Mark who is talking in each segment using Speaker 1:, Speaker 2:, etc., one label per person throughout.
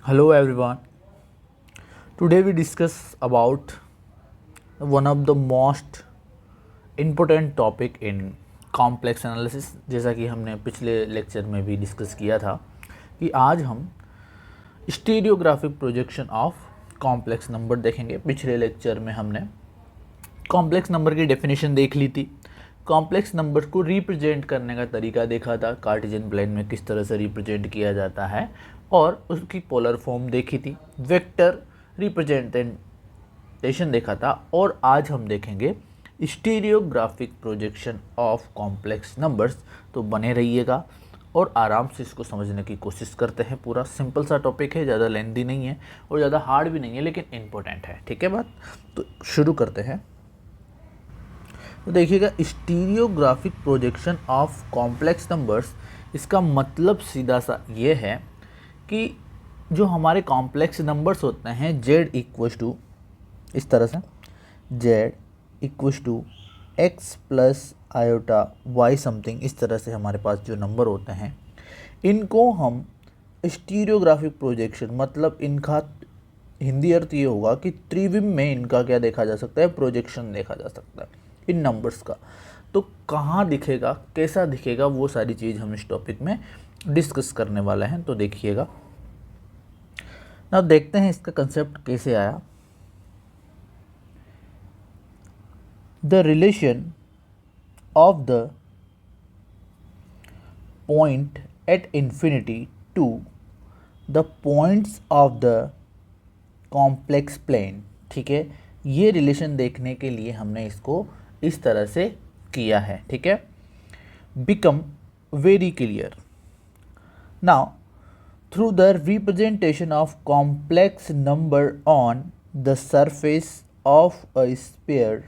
Speaker 1: Hello everyone. Today we discuss about one of the most important topic in complex analysis। जैसा कि हमने पिछले lecture में भी डिस्कस किया था कि आज हम stereographic projection of complex number देखेंगे। पिछले लेक्चर में हमने कॉम्प्लेक्स नंबर की डेफिनेशन देख ली थी, कॉम्प्लेक्स नंबर को रिप्रेजेंट करने का तरीका देखा था, कार्टेशियन प्लेन में किस तरह से रिप्रेजेंट किया जाता है और उसकी पोलर फॉर्म देखी थी, वेक्टर रिप्रेजेंटेशन देखा था। और आज हम देखेंगे stereographic projection of complex numbers. तो बने रहिएगा और आराम से इसको समझने की कोशिश करते हैं। पूरा सिंपल सा टॉपिक है, ज़्यादा लेंथी नहीं है और ज़्यादा हार्ड भी नहीं है, लेकिन इम्पोर्टेंट है। ठीक है बात, तो शुरू करते हैं। तो देखिएगा, stereographic projection of complex numbers, इसका मतलब सीधा सा ये है कि जो हमारे कॉम्प्लेक्स नंबर्स होते हैं z इक्वस टू इस तरह से, z equals to x plus iota y something, इस तरह से हमारे पास जो नंबर होते हैं इनको हम स्टीरियोग्राफिक प्रोजेक्शन, मतलब इनका हिंदी अर्थ ये होगा कि त्रिविम में इनका क्या देखा जा सकता है, प्रोजेक्शन देखा जा सकता है इन नंबर्स का। तो कहाँ दिखेगा, कैसा दिखेगा, वो सारी चीज़ हम इस टॉपिक में डिस्कस करने वाले हैं। तो देखिएगा, अब देखते हैं इसका कंसेप्ट कैसे आया। The relation of the point at infinity to the points of the complex plane. ठीक है, ये रिलेशन देखने के लिए हमने इसको इस तरह से किया है। ठीक है, become very clear now through the representation of complex number on the surface of a sphere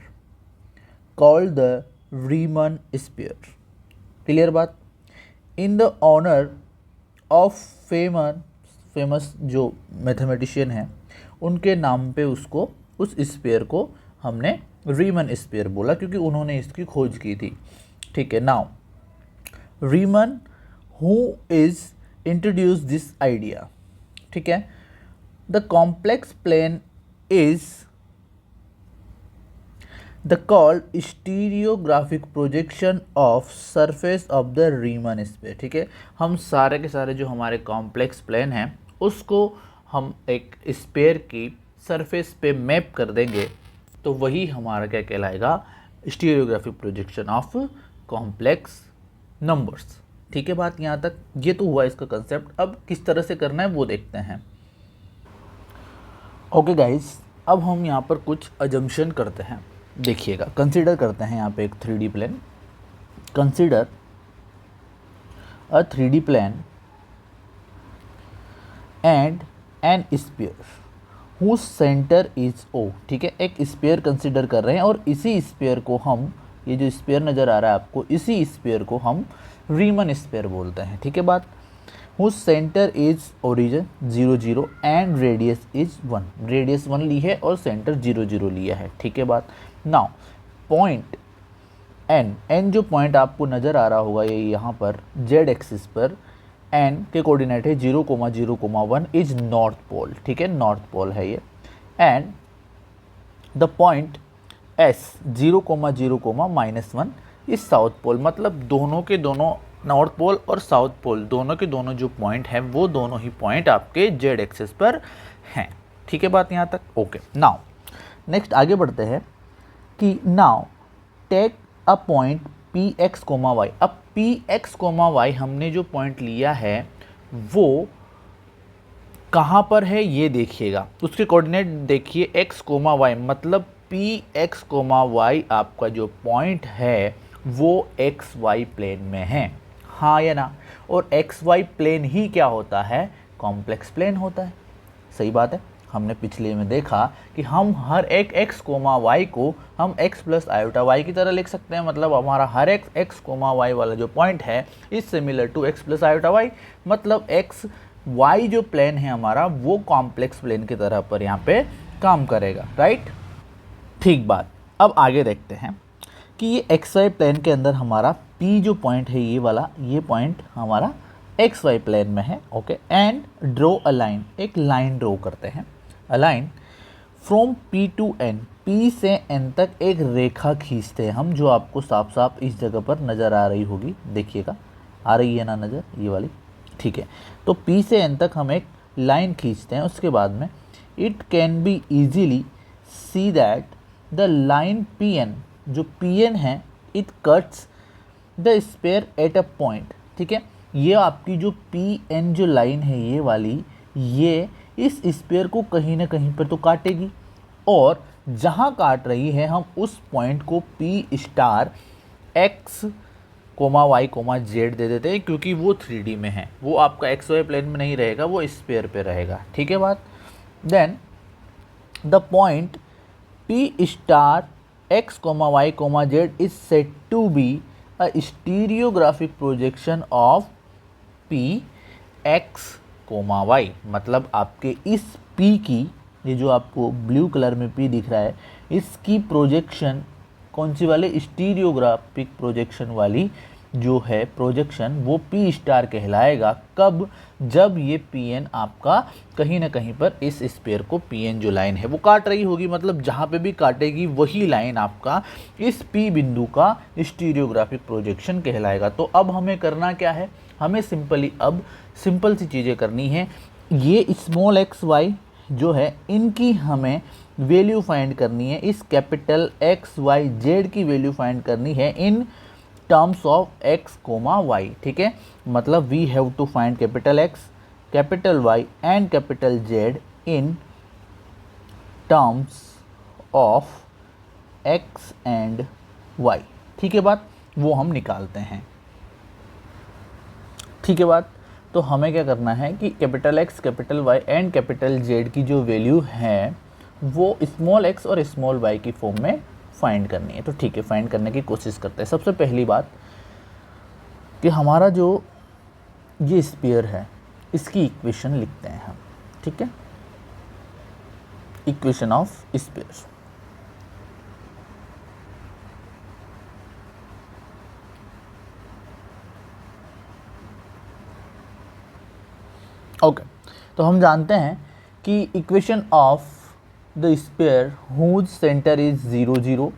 Speaker 1: called the Riemann sphere. Clear बात। In the honour of famous जो मैथमेटिशियन हैं उनके नाम पे उसको, उस स्फीयर को हमने रीमन स्फीयर बोला, क्योंकि उन्होंने इसकी खोज की थी। ठीक है, now Riemann who is introduce this idea. ठीक है, the complex plane is the called stereographic projection of surface of the Riemann sphere. ठीक है, हम सारे के सारे जो हमारे कॉम्प्लेक्स प्लेन हैं उसको हम एक स्फीयर की सरफेस पे मैप कर देंगे, तो वही हमारा क्या कहलाएगा, stereographic projection of complex numbers. ठीक है बात, यहाँ तक ये तो हुआ इसका कंसेप्ट। अब किस तरह से करना है वो देखते हैं। ओके गाइस, अब हम यहाँ पर कुछ अजम्पशन करते हैं। देखिएगा, कंसीडर करते हैं यहाँ पे एक 3D plane. Consider a 3D plane and an sphere whose centre is O. ठीक है, एक स्फीयर कंसीडर कर रहे हैं और इसी स्फीयर को हम, ये जो स्फीयर नज़र आ रहा है आपको, इसी स्फीयर को हम रीमन स्फीयर बोलते हैं। ठीक है बात। Whose centre is origin 0 0 and radius is 1। Radius 1 ली है और सेंटर 0 0 लिया है। ठीक है बात। नाउ पॉइंट एन जो पॉइंट आपको नज़र आ रहा होगा ये यहाँ पर जेड एक्सिस पर, एन के कोऑर्डिनेट है 0 0 1 इज नॉर्थ पोल। ठीक है, नॉर्थ पोल है ये। And the point S 0 0 -1 is south pole. मतलब दोनों के दोनों, नॉर्थ पोल और साउथ पोल, दोनों के दोनों जो पॉइंट हैं वो दोनों ही पॉइंट आपके जेड एक्सिस पर हैं। ठीक है बात यहाँ तक। ओके, नाउ नेक्स्ट आगे बढ़ते हैं कि now take a point p x comma y. अब पी एक्स कोमा वाई हमने जो पॉइंट लिया है वो कहाँ पर है ये देखिएगा, उसके कोऑर्डिनेट देखिए एक्स कोमा वाई, मतलब पी एक्स कोमा वाई आपका जो पॉइंट है वो एक्स वाई प्लेन में है, हाँ या ना। और एक्स वाई प्लेन ही क्या होता है, कॉम्प्लेक्स प्लेन होता है। सही बात है, हमने पिछले में देखा कि हम हर एक एक्स कोमा वाई को हम एक्स प्लस आयोटा वाई की तरह लिख सकते हैं। मतलब हमारा हर एक एक्स कोमा वाई वाला जो पॉइंट है is similar to x plus iota y. मतलब एक्स वाई जो प्लेन है हमारा वो कॉम्प्लेक्स प्लेन की तरह पर यहाँ पे काम करेगा, राइट। ठीक बात। अब आगे देखते हैं कि ये एक्स वाई प्लेन के अंदर हमारा पी जो पॉइंट है ये वाला, ये पॉइंट हमारा एक्स वाई प्लेन में है, okay. And draw a line, एक लाइन ड्रॉ करते हैं, a line from p to n, p से एन तक एक रेखा खींचते हैं हम, जो आपको साफ साफ इस जगह पर नज़र आ रही होगी, देखिएगा आ रही है ना नज़र, ये वाली, ठीक है। तो पी से एन तक हम एक लाइन खींचते हैं, उसके बाद में it can be easily see that the line p n, जो पी एन है, it cuts the sphere at a point, ठीक है। ये आपकी जो पी एन जो लाइन है ये वाली, ये इस स्पेयर को कहीं ना कहीं पर तो काटेगी, और जहाँ काट रही है हम उस पॉइंट को P star x comma y comma z दे देते हैं, क्योंकि वो 3D में है, वो आपका एक्स वाई प्लेन में नहीं रहेगा, वो स्पेयर पे रहेगा, ठीक है बात। Then the point p star x comma y comma z is set to be a stereographic projection of P x comma y, मतलब आपके इस पी की, ये जो आपको ब्लू कलर में पी दिख रहा है, इसकी प्रोजेक्शन कौन सी वाली, स्टीरियोग्राफिक प्रोजेक्शन वाली जो है प्रोजेक्शन, वो पी स्टार कहलाएगा। कब, जब ये पी एन आपका कहीं ना कहीं पर इस स्पेयर को पी एन जो लाइन है वो काट रही होगी, मतलब जहाँ पे भी काटेगी वही लाइन आपका इस पी बिंदु का स्टीरियोग्राफिक प्रोजेक्शन कहलाएगा। तो अब हमें करना क्या है, हमें सिंपली अब सिंपल सी चीज़ें करनी है, ये स्मॉल एक्स वाई जो है इनकी हमें वैल्यू फाइंड करनी है, इस कैपिटल एक्स वाई जेड की वैल्यू फाइंड करनी है in terms of x comma y, ठीक है। मतलब we have to find capital X, capital Y and capital Z in terms of x and y, ठीक है बात, वो हम निकालते हैं, ठीक है बात। तो हमें क्या करना है कि capital X, capital Y and capital Z की जो वैल्यू है वो स्मॉल एक्स और स्मॉल वाई की फॉर्म में फाइंड करनी है। तो ठीक है, फाइंड करने की कोशिश करते हैं। सबसे पहली बात कि हमारा जो ये स्फीयर है इसकी इक्वेशन लिखते हैं हम, ठीक है, इक्वेशन ऑफ स्फीयर। ओके, तो हम जानते हैं कि equation of the sphere whose centre is 0 0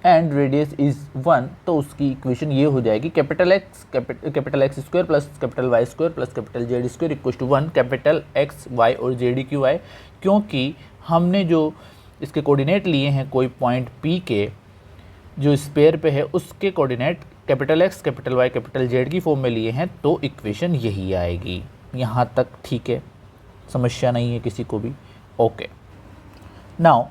Speaker 1: and radius is 1, तो उसकी इक्वेशन ये हो जाएगी capital X square plus capital Y square plus capital Z square equal to 1, capital X Y और जेड क्यू वाई, क्योंकि हमने जो इसके कोऑर्डिनेट लिए हैं कोई पॉइंट पी के जो स्पेयर पे है उसके coordinate capital X capital Y capital Z की फॉर्म में लिए हैं, तो इक्वेशन यही आएगी। यहाँ तक ठीक है, समस्या नहीं है किसी को भी, ओके। नाउ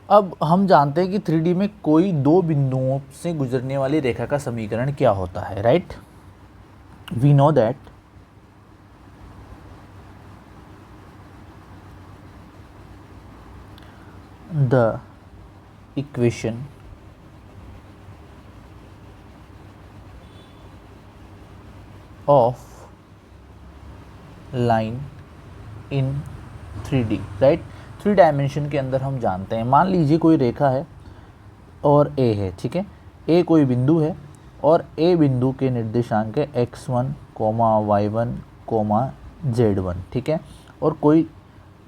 Speaker 1: अब हम जानते हैं कि 3D में कोई दो बिंदुओं से गुजरने वाली रेखा का समीकरण क्या होता है, right. We know that the equation of line in 3D, right. 3 dimension के अंदर हम जानते हैं, मान लीजिए कोई रेखा है और ए है, ठीक है, ए कोई बिंदु है और ए बिंदु के निर्देशांक है x1, y1, z1, ठीक है, और कोई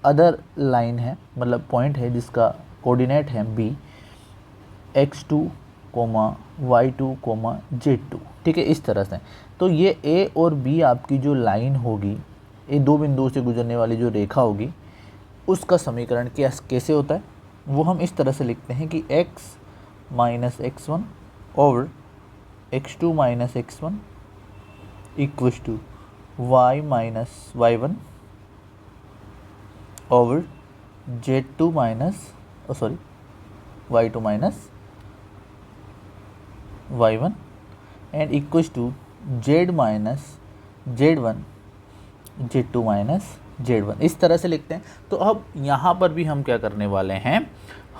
Speaker 1: अदर लाइन है, मतलब पॉइंट है जिसका कोऑर्डिनेट है b, x2, y2, z2, ठीक है, इस तरह से। तो ये a और b आपकी जो लाइन होगी, ये दो बिंदुओं से गुजरने वाली जो रेखा होगी, उसका समीकरण कैसे होता है, वो हम इस तरह से लिखते हैं कि x माइनस x1 और x2 minus x1 equal to y minus y1 और z2 minus y2 minus y1 and equal to z minus z1 z2 minus z1, इस तरह से लिखते हैं। तो अब यहाँ पर भी हम क्या करने वाले हैं,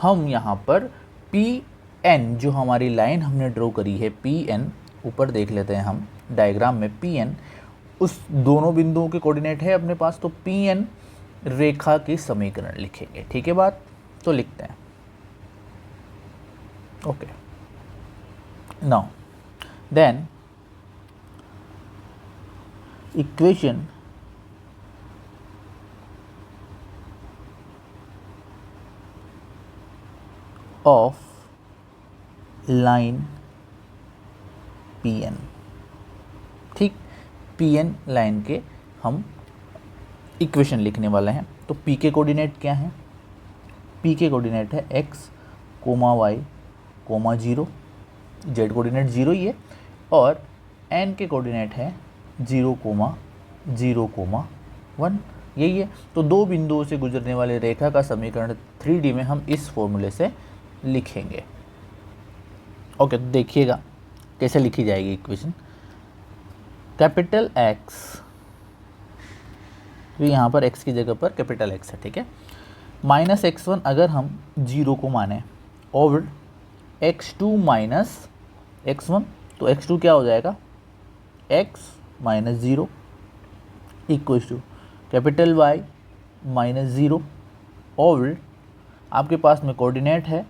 Speaker 1: हम यहाँ पर Pn जो हमारी लाइन हमने ड्रॉ करी है, Pn ऊपर देख लेते हैं हम डायग्राम में, Pn उस दोनों बिंदुओं के कोऑर्डिनेट है अपने पास, तो Pn रेखा के समीकरण लिखेंगे, ठीक है बात। तो लिखते हैं, okay. Now then equation of line p n. ठीक, पी एन लाइन के हम इक्वेशन लिखने वाले हैं। तो पी के कोऑर्डिनेट क्या है? पी के कोऑर्डिनेट है x comma y comma 0, z coordinate 0 ही है, और एन के कोऑर्डिनेट है 0 कोमा 0 कोमा 1, यही है। तो दो बिंदुओं से गुजरने वाले रेखा का समीकरण 3D में हम इस फॉर्मूले से लिखेंगे। ओके, तो देखिएगा कैसे लिखी जाएगी इक्वेशन। कैपिटल एक्स, तो यहाँ पर x की जगह पर कैपिटल X है, ठीक है। माइनस x1 अगर हम 0 को माने, और x2 माइनस x1, तो x2 क्या हो जाएगा? x minus 0 equal to capital Y minus 0, और आपके पास में कोऑर्डिनेट है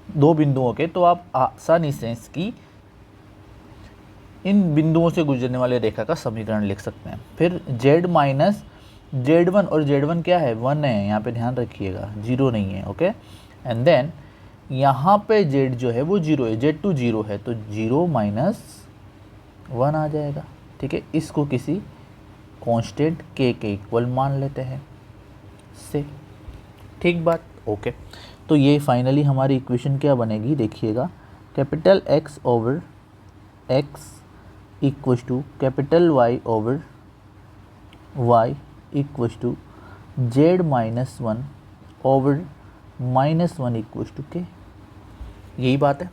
Speaker 1: दो बिंदुओं के, तो आप आसानी से इसकी इन बिंदुओं से गुजरने वाले रेखा का समीकरण लिख सकते हैं। फिर z माइनस z1, और z1 क्या है? 1 है, यहाँ पे ध्यान रखिएगा, 0 नहीं है। ओके, एंड देन यहाँ पे z जो है वो 0 है, z2 0 है, तो 0 माइनस 1 आ जाएगा। ठीक है, इसको किसी कांस्टेंट k के इक्वल मान लेते हैं से। ठीक बात, ओके। तो ये फाइनली हमारी इक्वेशन क्या बनेगी? देखिएगा, capital X over X equals to capital Y over Y equals to Z minus 1 over minus 1 equals to K। यही बात है,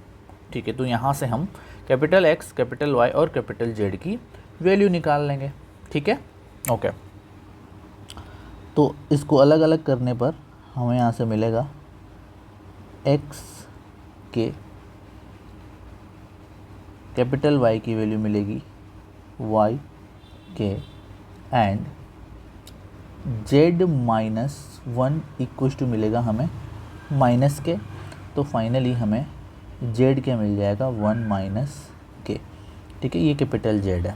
Speaker 1: ठीक है। तो यहाँ से हम कैपिटल X, कैपिटल Y और कैपिटल Z की वैल्यू निकाल लेंगे, ठीक है, ओके। तो इसको अलग अलग करने पर हमें यहाँ से मिलेगा x के कैपिटल Y की वैल्यू मिलेगी y के, and z minus 1 equal to मिलेगा हमें माइनस के। तो फाइनली हमें z क्या मिल जाएगा? 1 माइनस के, ठीक है। ये कैपिटल Z है,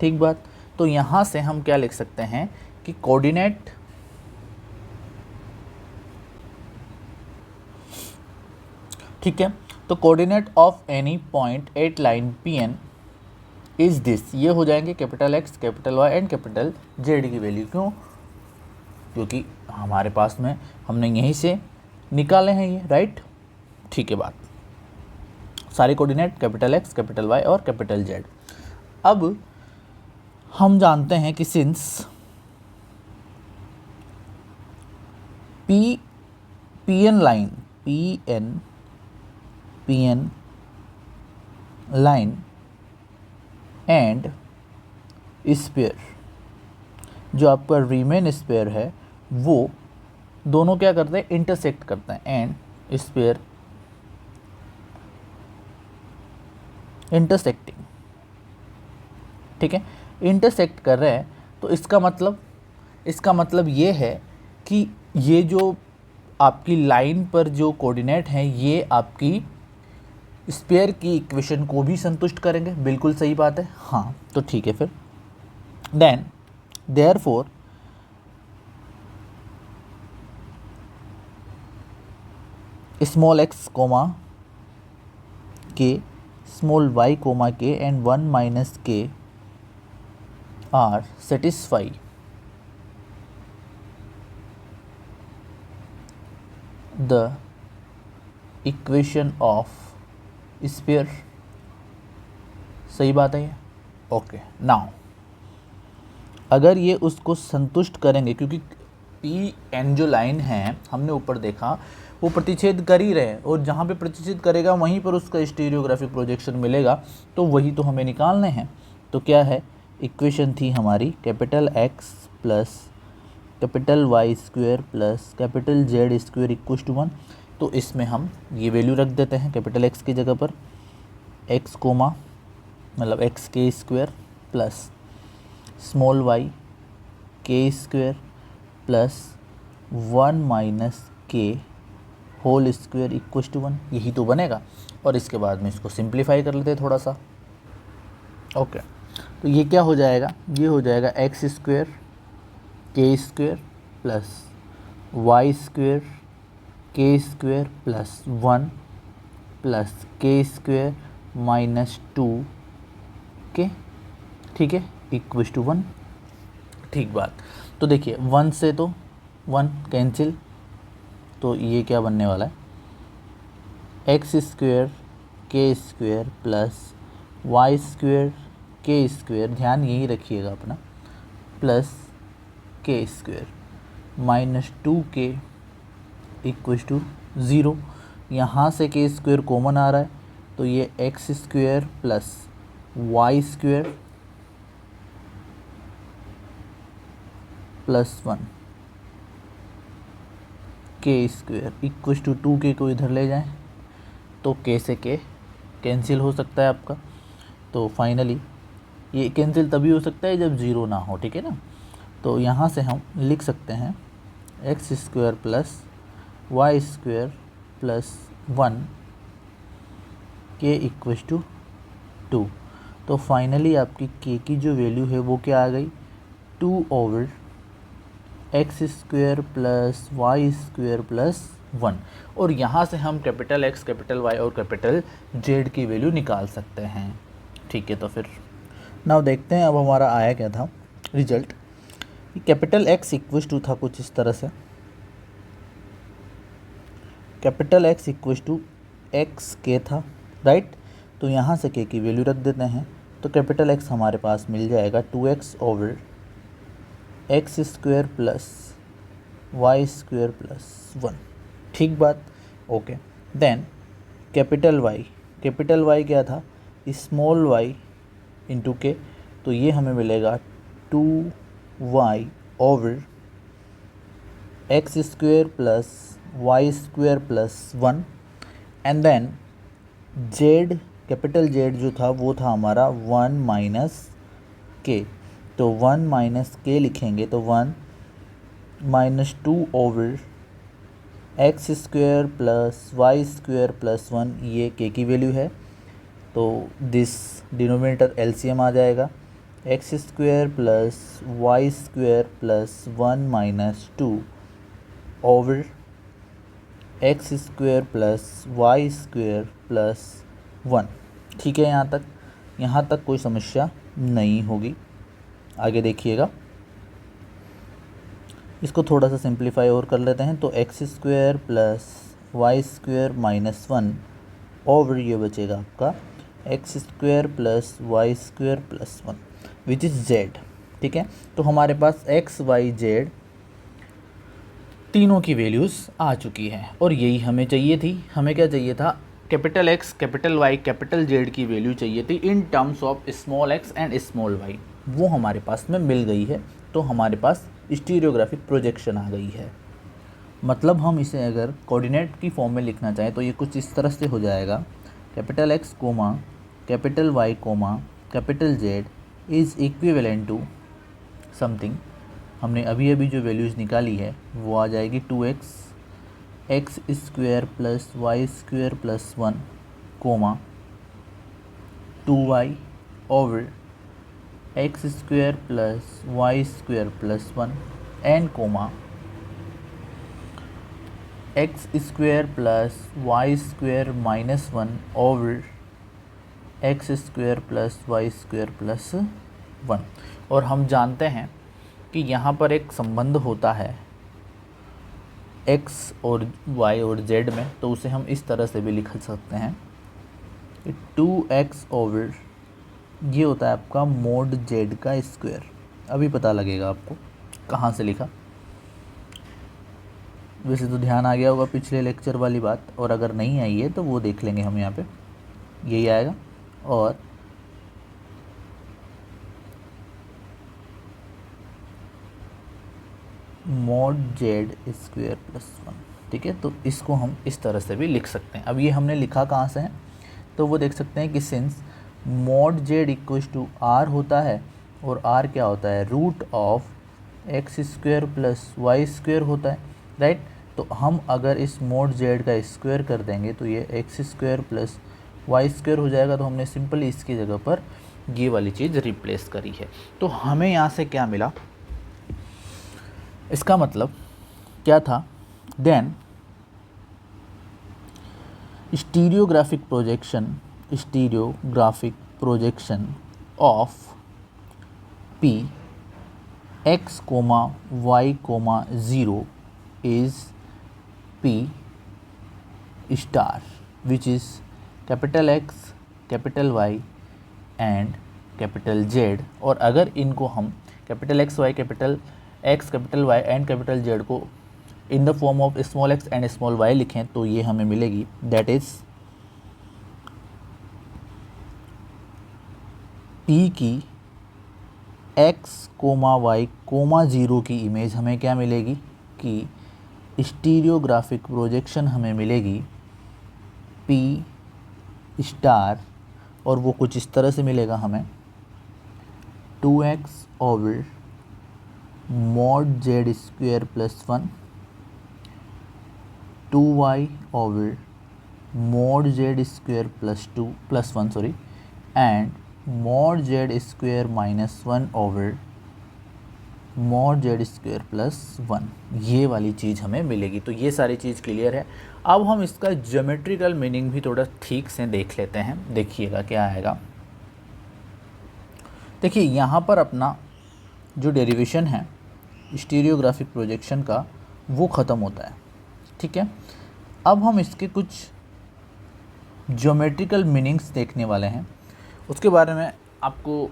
Speaker 1: ठीक बात। तो यहाँ से हम क्या लिख सकते हैं कि कोऑर्डिनेट ठीक है, तो coordinate of any point at line p n is this, ये हो जाएंगे capital X, capital Y and capital Z की वैल्यू। क्यों? क्योंकि हमारे पास में हमने यहीं से निकाले हैं ये, राइट, ठीक है बात। सारे coordinate capital X, capital Y और कैपिटल Z। अब हम जानते हैं कि since p n line and sphere, जो आपका रीमेन स्फीयर है, वो दोनों क्या करते हैं? इंटरसेक्ट करते हैं। एंड स्फीयर इंटरसेक्टिंग, ठीक है, इंटरसेक्ट कर रहे हैं। तो इसका मतलब ये है कि ये जो आपकी लाइन पर जो कोऑर्डिनेट हैं, ये आपकी स्फीयर की इक्वेशन को भी संतुष्ट करेंगे। बिल्कुल सही बात है, हाँ। तो ठीक है, फिर then therefore small x comma k, small y comma k and 1 minus k are satisfy the equation of sphere. सही बात है ये, ओके। नाउ अगर ये उसको संतुष्ट करेंगे, क्योंकि पी एन जो लाइन है हमने ऊपर देखा वो प्रतिच्छेद कर ही रहे हैं, और जहाँ पे प्रतिच्छेद करेगा वहीं पर उसका स्टीरियोग्राफिक प्रोजेक्शन मिलेगा, तो वही तो हमें निकालने हैं। तो क्या है? इक्वेशन थी हमारी capital X plus capital Y square plus capital Z square equal to 1। तो इसमें हम ये वैल्यू रख देते हैं कैपिटल X की जगह पर x कोमा मतलब एक्स के स्क्वायर प्लस स्मॉल y के स्क्वायर प्लस 1 माइनस के होल स्क्वायर इक्वल टू 1, यही तो बनेगा। और इसके बाद में इसको सिंप्लीफाई कर लेते हैं थोड़ा सा। ओके, तो ये क्या हो जाएगा, ये हो जाएगा एक्स स्क्वायर के स्क्वायर प्लस वाई स्क्वायर के स्क्वायर प्लस 1 प्लस के स्क्वायर माइनस 2 के, ठीक है, इक्वल टू 1। ठीक बात। तो देखिए 1 से तो 1 कैंसिल, तो ये क्या बनने वाला है, एक्स स्क्वायर के स्क्वायर प्लस वाई स्क्वायर के स्क्वायर, ध्यान यही रखिएगा अपना, प्लस के स्क्वायर माइनस 2 के इक्वल टू 0। यहाँ से के स्क्वायर कॉमन आ रहा है, तो ये x square plus y square plus 1 के स्क्वायर इक्वल टू 2 के को इधर ले जाएं, तो के से के कैंसिल हो सकता है आपका। तो फाइनली ये कैंसिल तभी हो सकता है जब ज़ीरो ना हो, ठीक है ना। तो यहाँ से हम लिख सकते हैं x square plus y square plus 1 के इक्वल टू 2। तो फाइनली आपकी के की जो वैल्यू है वो क्या आ गई, 2 over x square plus y square plus 1। और यहाँ से हम कैपिटल एक्स, कैपिटल वाई और कैपिटल जेड की वैल्यू निकाल सकते हैं, ठीक है। तो फिर नाउ देखते हैं अब हमारा आया क्या था result. Capital X equal to था कुछ इस तरह से, capital X equal to x के था, राइट। तो यहाँ से के की वैल्यू रख देते हैं, तो कैपिटल एक्स हमारे पास मिल जाएगा 2x over x square plus y square plus 1, ठीक बात। ओके, देन कैपिटल वाई क्या था, स्मॉल वाई इंटू के, तो ये हमें मिलेगा 2y over x square plus y square plus 1। And then z, capital Z जो था वो था हमारा 1 माइनस के, तो 1 माइनस के लिखेंगे तो 1 minus 2 over x square plus y square plus 1, ये के की वैल्यू है। तो दिस डिनोमिनेटर एलसीएम आ जाएगा, x square plus y square plus 1 minus 2 over x square plus y square plus 1, ठीक है। यहाँ तक कोई समस्या नहीं होगी। आगे देखिएगा, इसको थोड़ा सा सिंप्लीफाई और कर लेते हैं, तो x square plus y square minus 1 over ये बचेगा आपका x square plus y square plus 1 which is z, ठीक है। तो हमारे पास एक्स वाई जेड तीनों की वैल्यूज़ आ चुकी हैं, और यही हमें चाहिए थी। हमें क्या चाहिए था, capital X, capital Y, capital Z की वैल्यू चाहिए थी in terms of small x and small y, वो हमारे पास में मिल गई है। तो हमारे पास स्टीरियोग्राफिक प्रोजेक्शन आ गई है। मतलब हम इसे अगर कोऑर्डिनेट की फॉर्म में लिखना चाहें तो ये कुछ इस तरह से हो जाएगा, capital X comma capital Y comma capital Z is equivalent to something. हमने अभी अभी जो वैल्यूज़ निकाली है वो आ जाएगी 2x x square plus y square plus 1 comma 2y over x square plus y square plus 1 and comma x square plus y square minus 1 over x square plus y square plus 1। और हम जानते हैं कि यहाँ पर एक संबंध होता है x और y और z में, तो उसे हम इस तरह से भी लिख सकते हैं, 2x ओवर ये होता है आपका मोड z का स्क्वायर। अभी पता लगेगा आपको कहाँ से लिखा, वैसे तो ध्यान आ गया होगा पिछले लेक्चर वाली बात, और अगर नहीं आई है तो वो देख लेंगे हम यहाँ पे, यही आएगा। और मोड जेड स्क्वायर प्लस 1, ठीक है। तो इसको हम इस तरह से भी लिख सकते हैं। अब ये हमने लिखा कहाँ से है, तो वो देख सकते हैं कि since mod z equal to r होता है, और आर क्या होता है, root of x square plus y square होता है, राइट। तो हम अगर इस मोड जेड का स्क्वायर कर देंगे तो ये x square plus y square हो जाएगा। तो हमने सिंपली इसकी जगह पर ये वाली चीज़ रिप्लेस करी है। तो हमें यहाँ से क्या मिला, इसका मतलब क्या था, then stereographic projection of P x comma y comma 0 is P star which is capital X capital Y and capital Z. और अगर इनको हम capital X Y capital Y and capital Z को in the form of small x and small y लिखें तो ये हमें मिलेगी, दैट इज पी की एक्स कोमा वाई कोमा 0 की इमेज हमें क्या मिलेगी कि स्टीरियोग्राफिक प्रोजेक्शन हमें मिलेगी पी स्टार, और वो कुछ इस तरह से मिलेगा हमें 2x over mod Z square plus 1 2y over mod Z square plus 1 sorry and mod Z square minus 1 over mod Z square plus 1, ये वाली चीज़ हमें मिलेगी। तो ये सारी चीज़ क्लियर है। अब हम इसका ज्योमेट्रिकल मीनिंग भी थोड़ा ठीक से देख लेते हैं। देखिएगा क्या आएगा। देखिए यहाँ पर अपना जो डेरिवेशन है स्टीरियोग्राफिक प्रोजेक्शन का वो ख़त्म होता है, ठीक है। अब हम इसके कुछ ज्योमेट्रिकल मीनिंग्स देखने वाले हैं। उसके बारे में आपको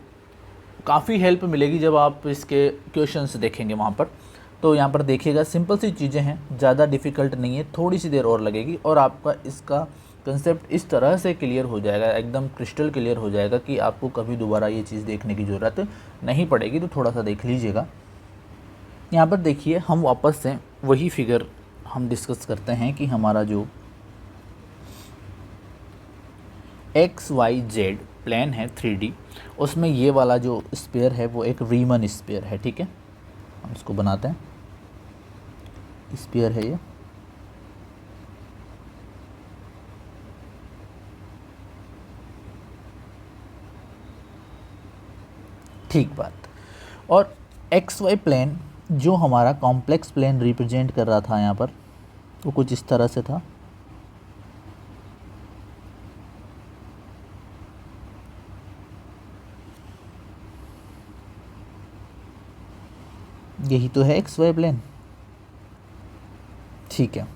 Speaker 1: काफ़ी हेल्प मिलेगी जब आप इसके क्वेश्चंस देखेंगे वहाँ पर। तो यहाँ पर देखिएगा, सिंपल सी चीज़ें हैं, ज़्यादा डिफ़िकल्ट नहीं है, थोड़ी सी देर और लगेगी और आपका इसका कंसेप्ट इस तरह से क्लियर हो जाएगा, एकदम क्रिस्टल क्लियर हो जाएगा कि आपको कभी दोबारा ये चीज़ देखने की ज़रूरत नहीं पड़ेगी। तो थोड़ा सा देख लीजिएगा। यहाँ पर देखिए, हम वापस से वही फिगर हम डिस्कस करते हैं कि हमारा जो एक्स वाई जेड प्लेन है 3D, उसमें ये वाला जो स्पेयर है वो एक रीमन स्पेयर है, ठीक है। हम इसको बनाते हैं, स्पेयर है ये। ठीक बात। और एक्स वाई प्लेन जो हमारा कॉम्प्लेक्स प्लेन रिप्रेजेंट कर रहा था यहाँ पर, वो कुछ इस तरह से था। यही तो है एक्स वाई प्लेन, ठीक है।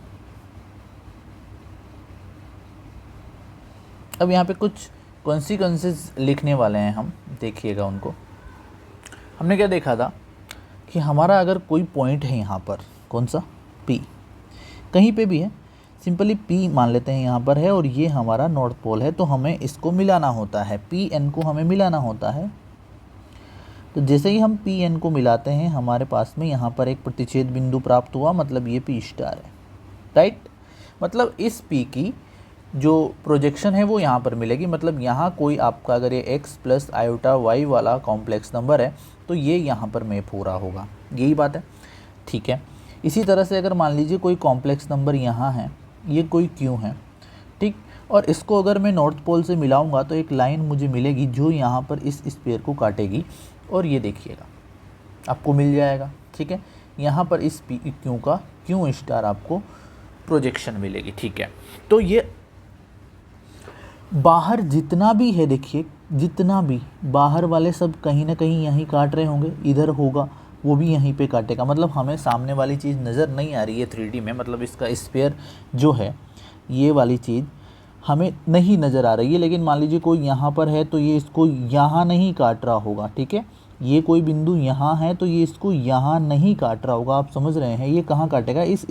Speaker 1: अब यहाँ पे कुछ कॉन्सिक्वेंसेस लिखने वाले हैं हम, देखिएगा उनको। हमने क्या देखा था कि हमारा अगर कोई पॉइंट है यहाँ पर, कौन सा, P, कहीं पे भी है, सिंपली P मान लेते हैं यहाँ पर है, और ये हमारा नॉर्थ पोल है। तो हमें इसको मिलाना होता है, Pn को हमें मिलाना होता है। तो जैसे ही हम Pn को मिलाते हैं, हमारे पास में यहाँ पर एक प्रतिच्छेद बिंदु प्राप्त हुआ, मतलब ये P स्टार है, राइट। मतलब इस P की जो प्रोजेक्शन है वो यहाँ पर मिलेगी। मतलब यहाँ कोई आपका अगर ये x प्लस आयोटा वाई वाला कॉम्प्लेक्स नंबर है तो ये यहाँ पर मैप हो रहा होगा, यही बात है, ठीक है। इसी तरह से अगर मान लीजिए कोई कॉम्प्लेक्स नंबर यहाँ है, ये कोई q है, ठीक, और इसको अगर मैं नॉर्थ पोल से मिलाऊंगा तो एक लाइन मुझे मिलेगी जो यहाँ पर इस स्फीयर को काटेगी, और ये देखिएगा आपको मिल जाएगा, ठीक है। यहाँ पर इस क्यू का क्यू स्टार आपको प्रोजेक्शन मिलेगी, ठीक है। तो ये बाहर जितना भी है, देखिए जितना भी बाहर वाले सब कहीं ना कहीं यहीं काट रहे होंगे, इधर होगा वो भी यहीं पे काटेगा। मतलब हमें सामने वाली चीज़ नज़र नहीं आ रही है 3D में, मतलब इसका स्फीयर जो है ये वाली चीज़ हमें नहीं नज़र आ रही है। लेकिन मान लीजिए कोई यहाँ पर है तो ये इसको यहाँ नहीं काट रहा होगा, ठीक है। ये कोई बिंदु यहाँ है तो ये इसको यहाँ नहीं काट रहा होगा, आप समझ रहे हैं। ये कहाँ काटेगा, इस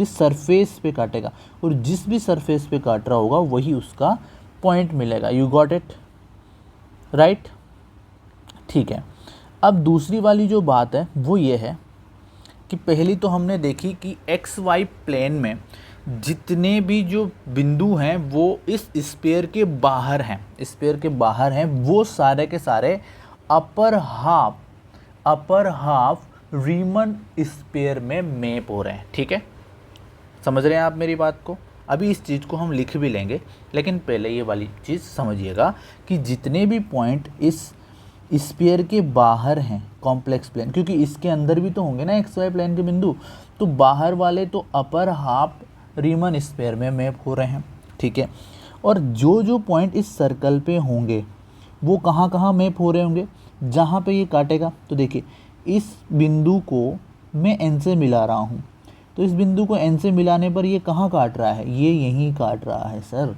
Speaker 1: सरफेस पे काटेगा, और जिस भी सरफेस पे काट रहा होगा वही उसका पॉइंट मिलेगा। यू गॉट इट, राइट, ठीक है। अब दूसरी वाली जो बात है वो ये है कि पहली तो हमने देखी कि एक्स वाई प्लेन में जितने भी जो बिंदु हैं वो इस स्फीयर के बाहर हैं, स्फीयर के बाहर हैं, वो सारे के सारे अपर हाफ रीमन स्फीयर में मैप हो रहे हैं, ठीक है। समझ रहे हैं आप मेरी बात को? अभी इस चीज़ को हम लिख भी लेंगे, लेकिन पहले ये वाली चीज़ समझिएगा कि जितने भी पॉइंट इस स्फीयर के बाहर हैं कॉम्प्लेक्स प्लेन, क्योंकि इसके अंदर भी तो होंगे ना एक्स वाई प्लेन के बिंदु, तो बाहर वाले तो अपर हाफ रीमन स्फीयर में मैप हो रहे हैं, ठीक है। और जो जो पॉइंट इस सर्कल पे होंगे वो कहाँ कहाँ मैप हो रहे होंगे, जहाँ पे ये काटेगा। तो देखिए इस बिंदु को मैं एन से मिला रहा हूँ, तो इस बिंदु को एन से मिलाने पर ये कहाँ काट रहा है, ये यहीं काट रहा है सर,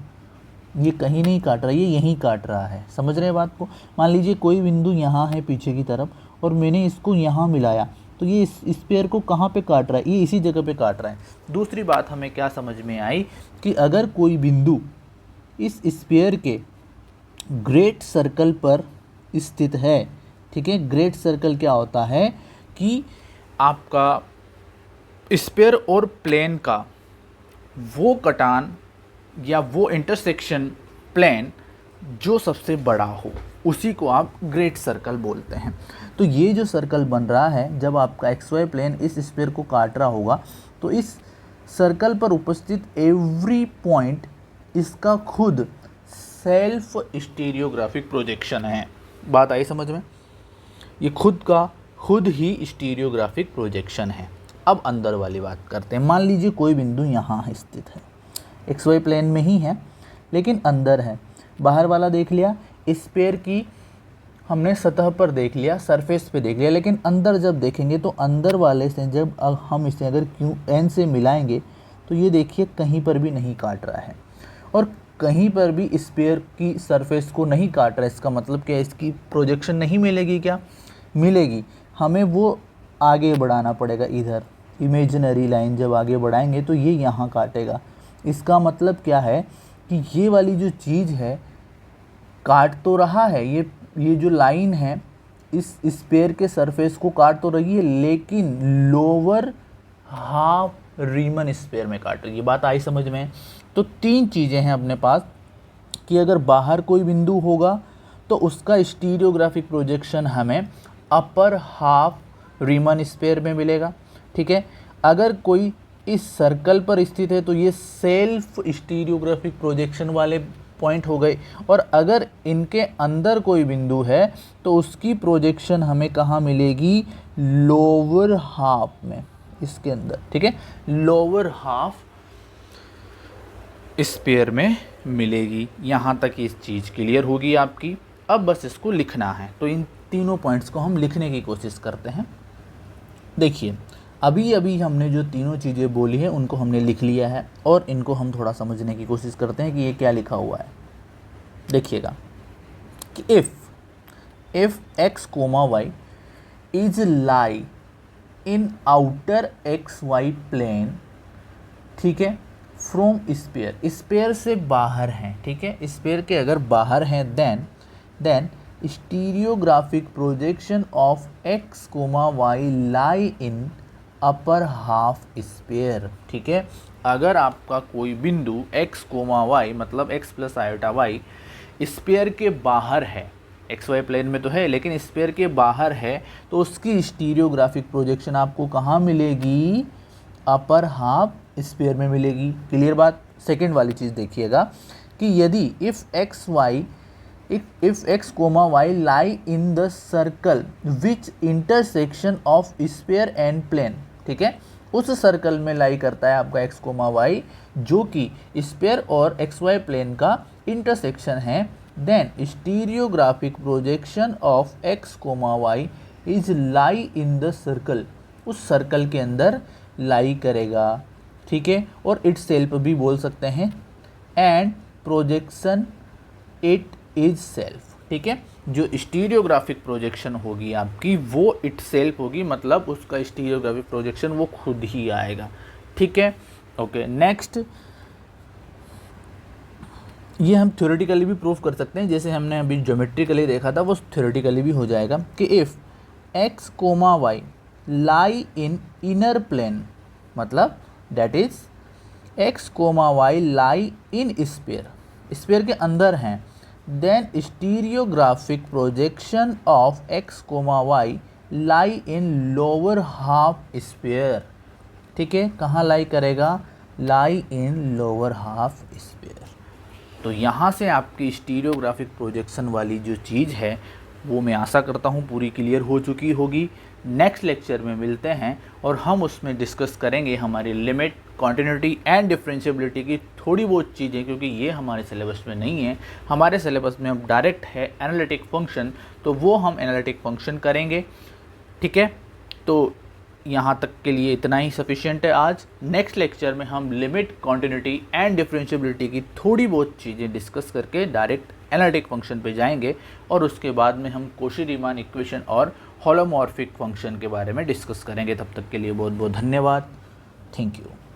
Speaker 1: ये कहीं नहीं काट रहा, ये यहीं काट रहा है। समझ रहे हैं बात को? मान लीजिए कोई बिंदु यहाँ है पीछे की तरफ और मैंने इसको यहाँ मिलाया, तो ये इस स्फीयर को कहाँ पे काट रहा है, ये इसी जगह पे काट रहा है। दूसरी बात हमें क्या समझ में आई कि अगर कोई बिंदु इस स्फीयर के ग्रेट सर्कल पर स्थित है, ठीक है। ग्रेट सर्कल क्या होता है कि आपका स्फीयर और प्लेन का वो कटान या वो इंटरसेक्शन प्लेन जो सबसे बड़ा हो, उसी को आप ग्रेट सर्कल बोलते हैं। तो ये जो सर्कल बन रहा है, जब आपका एक्स वाई प्लेन इस स्फीयर को काट रहा होगा, तो इस सर्कल पर उपस्थित एवरी पॉइंट इसका खुद सेल्फ स्टीरियोग्राफिक प्रोजेक्शन है। बात आई समझ में? ये खुद ही स्टीरियोग्राफिक प्रोजेक्शन है। अब अंदर वाली बात करते हैं। मान लीजिए कोई बिंदु यहाँ स्थित है, एक्स वाई प्लेन में ही है लेकिन अंदर है। बाहर वाला देख लिया, स्फीयर की हमने सतह पर देख लिया, सरफेस पे देख लिया, लेकिन अंदर जब देखेंगे तो अंदर वाले से जब हम इसे अगर क्यू एन से मिलाएंगे तो ये देखिए कहीं पर भी नहीं काट रहा है और कहीं पर भी स्फीयर की सरफेस को नहीं काट रहा है। इसका मतलब क्या, इसकी प्रोजेक्शन नहीं मिलेगी? क्या मिलेगी? हमें वो आगे बढ़ाना पड़ेगा, इधर इमेजिनरी लाइन जब आगे बढ़ाएंगे तो ये यहाँ काटेगा। इसका क्या है कि ये वाली जो चीज़ है काट तो रहा है, ये जो लाइन है इस स्फीयर के सरफेस को काट तो रही है, लेकिन लोअर हाफ रीमन स्फीयर में काट रही है। बात आई समझ में? तो तीन चीज़ें हैं अपने पास कि अगर बाहर कोई बिंदु होगा तो उसका स्टीरियोग्राफिक प्रोजेक्शन हमें अपर हाफ रीमन स्फीयर में मिलेगा, ठीक है। अगर कोई इस सर्कल पर स्थित है तो ये सेल्फ स्टीरियोग्राफिक प्रोजेक्शन वाले पॉइंट हो गए, और अगर इनके अंदर कोई बिंदु है तो उसकी प्रोजेक्शन हमें कहाँ मिलेगी? लोअर हाफ में, इसके अंदर, ठीक है, लोअर हाफ स्फीयर में मिलेगी। यहाँ तक इस चीज़ क्लियर होगी आपकी। अब बस इसको लिखना है, तो इन तीनों पॉइंट्स को हम लिखने की कोशिश करते हैं। देखिए अभी हमने जो तीनों चीज़ें बोली है उनको हमने लिख लिया है, और इनको हम थोड़ा समझने की कोशिश करते हैं कि ये क्या लिखा हुआ है। देखिएगा कि if x comma y is lie in outer x y plane, ठीक है, फ्रॉम स्फीयर से बाहर हैं, ठीक है, स्फीयर के अगर बाहर हैं, then stereographic projection of x comma y lie in upper half sphere, ठीक है। अगर आपका कोई बिंदु x कोमा वाई मतलब x plus iota y sphere के बाहर है, एक्स वाई प्लेन में तो है लेकिन स्फीयर के बाहर है, तो उसकी स्टीरियोग्राफिक प्रोजेक्शन आपको कहाँ मिलेगी? अपर हाफ स्फीयर में मिलेगी। क्लियर बात? सेकेंड वाली चीज़ देखिएगा कि यदि if x comma y lie in the circle which intersection of sphere and plane, ठीक है, उस सर्कल में लाई करता है आपका x कोमा वाई जो कि स्फीयर और एक्स वाई प्लेन का इंटरसेक्शन है, then stereographic projection of x comma y is lie in the circle, उस सर्कल के अंदर लाई करेगा, ठीक है, और इट सेल्फ भी बोल सकते हैं, and projection it is self, ठीक है। जो स्टीरियोग्राफिक प्रोजेक्शन होगी आपकी वो इट सेल्फ होगी, मतलब उसका स्टीरियोग्राफिक प्रोजेक्शन वो खुद ही आएगा, ठीक है। ओके, नेक्स्ट ये हम थ्योरेटिकली भी प्रूफ कर सकते हैं, जैसे हमने अभी ज्योमेट्रिकली देखा था वो थ्योरेटिकली भी हो जाएगा कि if x comma y lie in inner plane, मतलब that is x comma y lie in sphere के अंदर हैं, then stereographic projection of x comma y lie in lower half sphere, ठीक है। कहाँ लाई करेगा? Lie in lower half sphere. तो यहाँ से आपकी स्टीरियोग्राफिक प्रोजेक्शन वाली जो चीज़ है वो मैं आशा करता हूँ पूरी क्लियर हो चुकी होगी। नेक्स्ट लेक्चर में मिलते हैं और हम उसमें डिस्कस करेंगे हमारी लिमिट, कॉन्टिन्यूटी एंड डिफरेंशिएबिलिटी की थोड़ी बहुत चीज़ें, क्योंकि ये हमारे सिलेबस में नहीं है। हमारे सिलेबस में अब डायरेक्ट है एनालिटिक फंक्शन, तो वो हम एनालिटिक फंक्शन करेंगे। ठीक है, तो यहाँ तक के लिए इतना ही सफिशिएंट है आज। नेक्स्ट लेक्चर में हम लिमिट, कॉन्टिन्यूटी एंड डिफरेंशिएबिलिटी की थोड़ी बहुत चीज़ें डिस्कस करके डायरेक्ट एनालिटिक फंक्शन पे जाएंगे और उसके बाद में हम कोशी-रीमान इक्वेशन और होलोमॉर्फिक फंक्शन के बारे में डिस्कस करेंगे। तब तक के लिए बहुत बहुत धन्यवाद। Thank you.